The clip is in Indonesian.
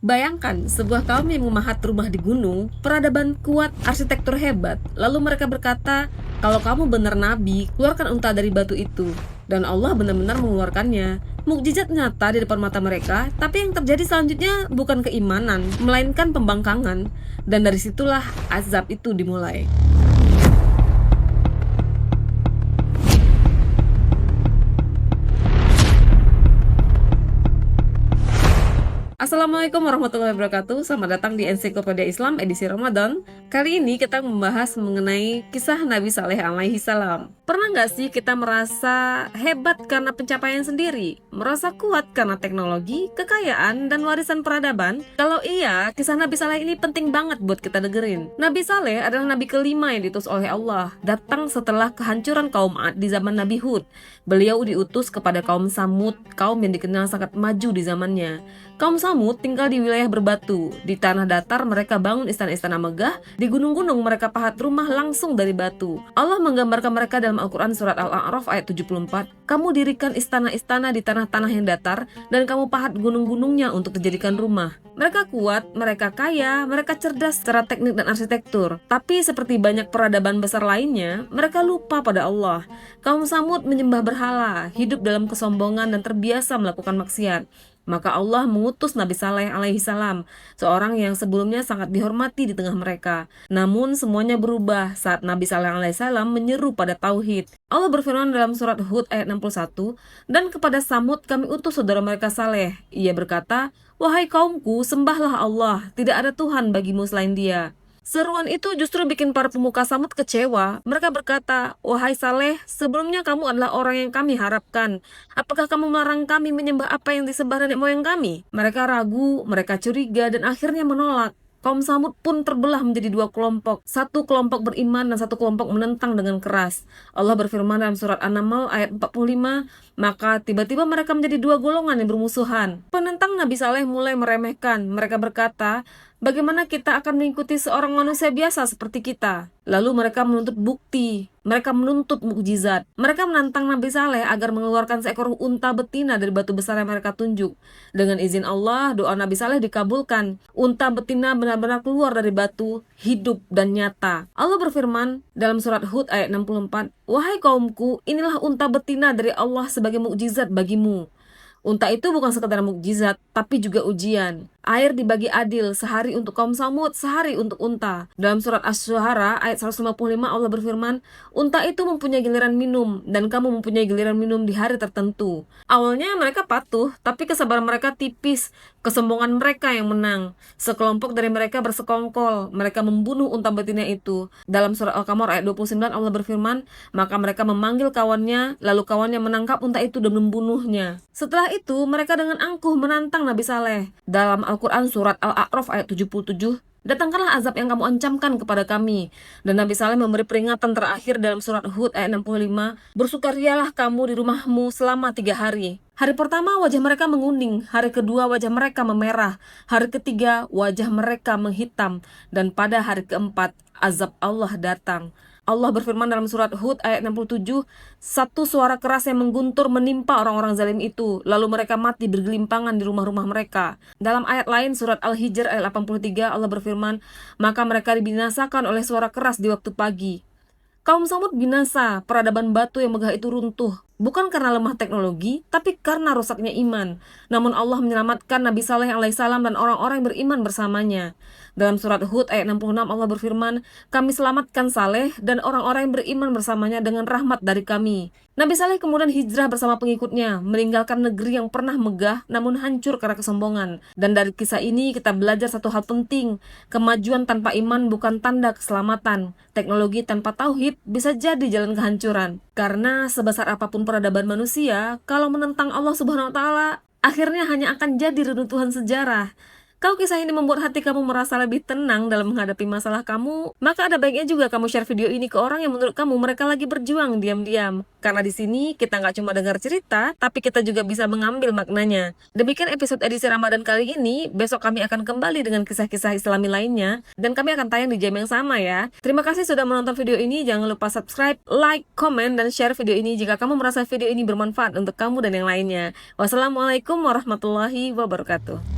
Bayangkan sebuah kaum yang memahat rumah di gunung, peradaban kuat, arsitektur hebat. Lalu mereka berkata, kalau kamu benar nabi, keluarkan unta dari batu itu. Dan Allah benar-benar mengeluarkannya. Mukjizat nyata di depan mata mereka, tapi yang terjadi selanjutnya bukan keimanan, melainkan pembangkangan. Dan dari situlah azab itu dimulai. Assalamualaikum warahmatullahi wabarakatuh. Selamat datang di Ensiklopedia Islam edisi Ramadan. Kali ini kita membahas mengenai kisah Nabi Saleh alaihi salam. Pernah nggak sih kita merasa hebat karena pencapaian sendiri? Merasa kuat karena teknologi, kekayaan, dan warisan peradaban? Kalau iya, kisah Nabi Saleh ini penting banget buat kita dengerin. Nabi Saleh adalah nabi kelima yang diutus oleh Allah. Datang setelah kehancuran kaum Ad di zaman Nabi Hud. Beliau diutus kepada kaum Samud, kaum yang dikenal sangat maju di zamannya. Kaum Samud tinggal di wilayah berbatu. Di tanah datar mereka bangun istana-istana megah. Di gunung-gunung mereka pahat rumah langsung dari batu. Allah menggambarkan mereka dalam Al-Quran surat Al-A'raf ayat 74. Kamu dirikan istana-istana di tanah-tanah yang datar dan kamu pahat gunung-gunungnya untuk dijadikan rumah. Mereka kuat, mereka kaya, mereka cerdas secara teknik dan arsitektur. Tapi seperti banyak peradaban besar lainnya, mereka lupa pada Allah. Kaum Samud menyembah berhala, hidup dalam kesombongan dan terbiasa melakukan maksiat. Maka Allah mengutus Nabi Saleh alaihi salam, seorang yang sebelumnya sangat dihormati di tengah mereka. Namun semuanya berubah saat Nabi Saleh alaihi salam menyeru pada tauhid. Allah berfirman dalam surat Hud ayat 61, dan kepada Samud kami utus saudara mereka Saleh. Ia berkata, wahai kaumku, sembahlah Allah, tidak ada Tuhan bagimu selain Dia. Seruan itu justru bikin para pemuka Samud kecewa. Mereka berkata, wahai Saleh, sebelumnya kamu adalah orang yang kami harapkan. Apakah kamu melarang kami menyembah apa yang disembah nenek moyang kami? Mereka ragu, mereka curiga, dan akhirnya menolak. Kaum Samud pun terbelah menjadi dua kelompok. Satu kelompok beriman dan satu kelompok menentang dengan keras. Allah berfirman dalam surat An-Naml ayat 45, maka tiba-tiba mereka menjadi dua golongan yang bermusuhan. Penentang Nabi Saleh mulai meremehkan. Mereka berkata, bagaimana kita akan mengikuti seorang manusia biasa seperti kita? Lalu mereka menuntut bukti. Mereka menuntut mukjizat. Mereka menantang Nabi Saleh agar mengeluarkan seekor unta betina dari batu besar yang mereka tunjuk. Dengan izin Allah, doa Nabi Saleh dikabulkan. Unta betina benar-benar keluar dari batu, hidup dan nyata. Allah berfirman dalam surat Hud ayat 64, wahai kaumku, inilah unta betina dari Allah sebagai mukjizat bagimu. Unta itu bukan sekadar mukjizat, tapi juga ujian. Air dibagi adil, sehari untuk kaum Samud, sehari untuk unta. Dalam surat Asy-Syu'ara ayat 155 Allah berfirman, unta itu mempunyai giliran minum, dan kamu mempunyai giliran minum di hari tertentu. Awalnya mereka patuh, tapi kesabaran mereka tipis. Kesombongan mereka yang menang. Sekelompok dari mereka bersekongkol. Mereka membunuh unta betina itu. Dalam surat Al-Qamar ayat 29 Allah berfirman, maka mereka memanggil kawannya, lalu kawannya menangkap unta itu dan membunuhnya. Setelah itu mereka dengan angkuh menantang Nabi Saleh. Dalam Al-Quran surat Al-A'raf ayat 77, datangkanlah azab yang kamu ancamkan kepada kami. Dan Nabi Saleh memberi peringatan terakhir dalam surat Hud ayat 65, bersukarialah kamu di rumahmu selama 3 hari. Hari pertama wajah mereka menguning, hari kedua wajah mereka memerah, hari ketiga wajah mereka menghitam, dan pada hari keempat azab Allah datang. Allah berfirman dalam surat Hud ayat 67, satu suara keras yang mengguntur menimpa orang-orang zalim itu, lalu mereka mati bergelimpangan di rumah-rumah mereka. Dalam ayat lain surat Al-Hijr ayat 83 Allah berfirman, maka mereka dibinasakan oleh suara keras di waktu pagi. Kaum Samud binasa, peradaban batu yang megah itu runtuh. Bukan karena lemah teknologi, tapi karena rusaknya iman. Namun Allah menyelamatkan Nabi Saleh alaihissalam dan orang-orang yang beriman bersamanya. Dalam surat Hud ayat 66 Allah berfirman, kami selamatkan Saleh dan orang-orang yang beriman bersamanya dengan rahmat dari kami. Nabi Saleh kemudian hijrah bersama pengikutnya, meninggalkan negeri yang pernah megah namun hancur karena kesombongan. Dan dari kisah ini kita belajar satu hal penting, kemajuan tanpa iman bukan tanda keselamatan. Teknologi tanpa tauhid bisa jadi jalan kehancuran. Karena sebesar apapun peradaban manusia, kalau menentang Allah Subhanahu wa taala, akhirnya hanya akan jadi reruntuhan sejarah. Kalau kisah ini membuat hati kamu merasa lebih tenang dalam menghadapi masalah kamu, maka ada baiknya juga kamu share video ini ke orang yang menurut kamu mereka lagi berjuang diam-diam. Karena di sini kita nggak cuma dengar cerita, tapi kita juga bisa mengambil maknanya. Demikian episode edisi Ramadan kali ini. Besok kami akan kembali dengan kisah-kisah Islami lainnya, dan kami akan tayang di jam yang sama ya. Terima kasih sudah menonton video ini. Jangan lupa subscribe, like, komen, dan share video ini jika kamu merasa video ini bermanfaat untuk kamu dan yang lainnya. Wassalamualaikum warahmatullahi wabarakatuh.